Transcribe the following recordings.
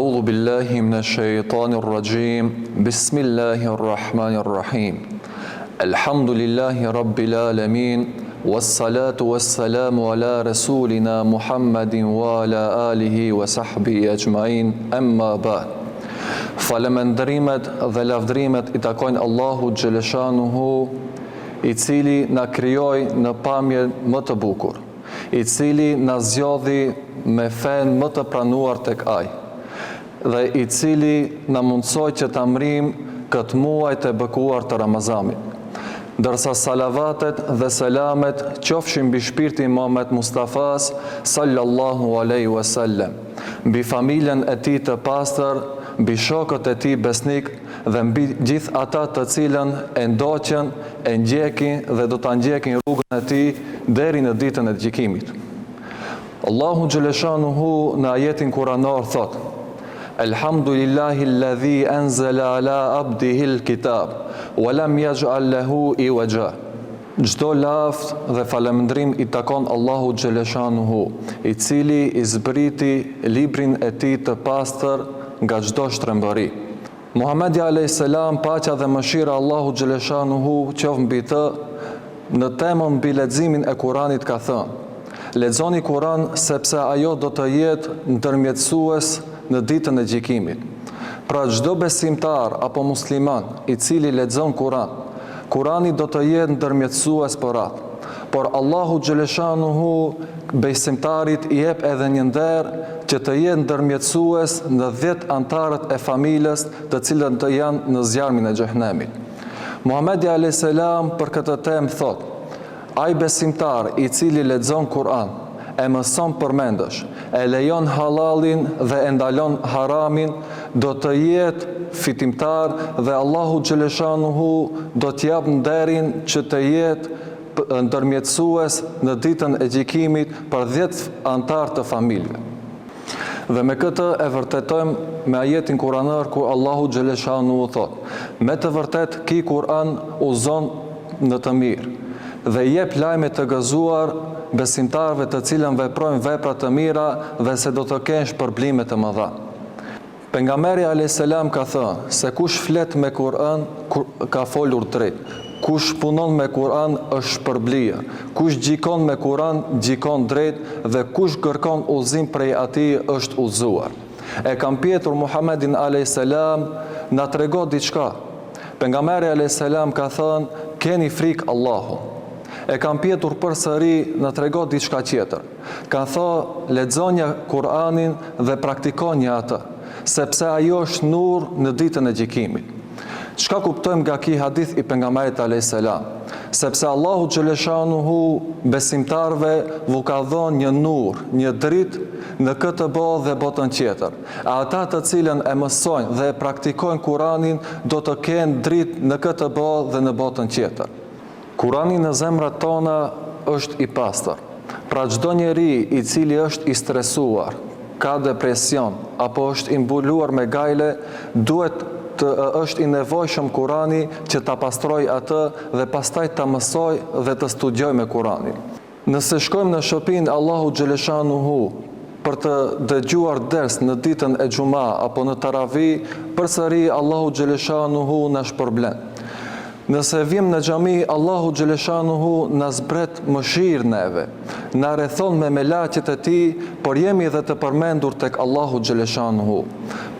أعوذ بالله من الشيطان الرجيم بسم الله الرحمن الرحيم الحمد لله رب العالمين والصلاة والسلام على رسولنا محمد وعلى آله وصحبه أجمعين أما بعد Falëndërimet dhe lavdrimet i takojnë Allahu Xheleshanuhu, i cili na krijoi në pamje më të bukur, i cili na zgjodhi me fen më të pranuar tek Ai, dhe i cili na mundsoi që ta mrim këtë muaj të bekuar të Ramazanit. Ndërsa salavatet dhe selamet qofshin mbi shpirtin Muhammed Mustafas sallallahu alaihi wasallam, mbi familjen e tij të pastër, mbi shokët e tij besnik dhe mbi gjithë ata të cilën e ndoqën, e ndjekin dhe do ta ndjekin rrugën e tij deri në ditën e gjykimit. Allahu Xheleshanuhu në ajetin kuranor thot: Elhamdulillahi alladhi anzala ala abdihi alkitab wa lam yaj'al lahu iwaja. Çdo lavd dhe falëndrim i takon Allahu Xheleshanuhu, i cili i zbriti librin e tij të pastër nga çdo shtrembëri. Muhamedi alayhis salam, paqja dhe mëshira Allahu Xheleshanuhu qoftë mbi të, në temën mbi leximin e Kuranit ka thënë: Lexoni Kuran sepse ajo do të jetë ndërmjetësues në ditën e gjykimit. Pra çdo besimtar apo musliman i cili lexon Kuran, Kurani do të jetë ndërmjetësues për atë. Por Allahu Xheleshanuhu besimtarit i jep edhe një nder që të jetë ndërmjetësues në 10 antarët e familjes të cilët të janë në zjarmin e xhehenemit. Muhamedi alayhis salam për këtë temë thot: ai besimtar i cili lexon Kur'an, e mëson përmendësh, e lejon halalin dhe e ndalon haramin, do të jetë fitimtar dhe Allahu Xheleshanuhu do t'jap nderin që të jetë ndërmjetësues në ditën e gjykimit për 10 antar të familjeve. Dhe me këtë e vërtetojmë me ajetin kuranor ku Allahu Xheleshanuhu thot: me të vërtet ky Kur'an uzon në të mirë dhe jep lajme të gëzuar besimtarëve të cilën veprojnë vepra të mira dhe se do të kenë shpërblime të mëdha. Pejgamberi alayhis salam ka thënë se kush flet me Kur'an ka folur drejt, kush punon me Kur'an është shpërblyer, kush gjikon me Kur'an gjikon drejt dhe kush kërkon udhëzim prej atij është udhëzuar. E kam pyetur Muhammedin alayhis salam, na tregon diçka. Pejgamberi alayhis salam ka thënë: keni frikë Allahut. E kam pyetur përsëri, na tregon diçka tjetër. Ka thënë: lexonja Kur'anin dhe praktikonja atë, sepse ajo është nur në ditën e gjykimit. Çka kuptojmë nga ky hadith i pejgamberit alayhis salam? Sepse Allahu Xheleshanuhu besimtarve vu ka dhënë një nur, një dritë në këtë botë dhe botën tjetër. Ata të cilën e mësojnë dhe e praktikojnë Kur'anin do të kenë dritë në këtë botë dhe në botën tjetër. Kurani në zemrat tona është i pastër. Pra çdo njeri i cili është i stresuar, ka depresion apo është i mbuluar me gajle, është i nevojshëm Kurani që ta pastroj atë dhe pastaj ta mësoj dhe të studioj me Kuranin. Nëse shkojmë në shtëpinë Allahu Xheleshanuhu për të dëgjuar ders në ditën e xuma apo në taravi, përsëri Allahu Xheleshanuhu na shpërblen. Nëse vim në xhami, Allahu Xheleshanuhu na zbret mëshirë neve, na rrethon me melaqet e tij, por jemi dhe të përmendur tek Allahu Xheleshanuhu.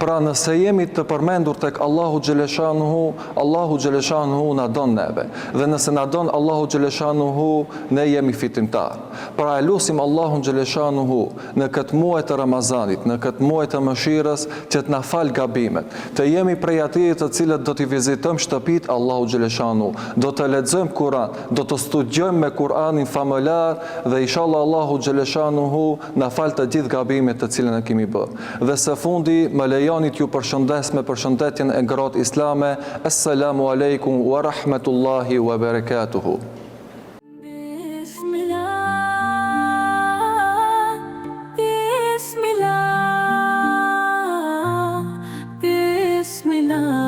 Pra nëse jemi të përmendur tek Allahu Xheleshanuhu, Allahu Xheleshanuhu na don neve. Dhe nëse na don Allahu Xheleshanuhu, ne jemi fitimtar. Pra e lutim Allahun Xheleshanuhu në këtë muaj të Ramazanit, në këtë muaj të mëshirës, që të na fal gabimet. Të jemi prej atij të cilët do t'i vizitojmë shtëpitë Allahu Xheleshanuhu, do të lexojmë Kur'an, do të studiojmë me Kur'anin famëlar dhe inshallah Allahu Xheleshanuhu na fal të gjithë gabimet të cilën e kemi bërë. Dhe së fundi më lejoni t'ju përshëndes me përshëndetjen e ngrohtë islame. Assalamu alaikum wa rahmatullahi wa barakatuhu. Bismillah.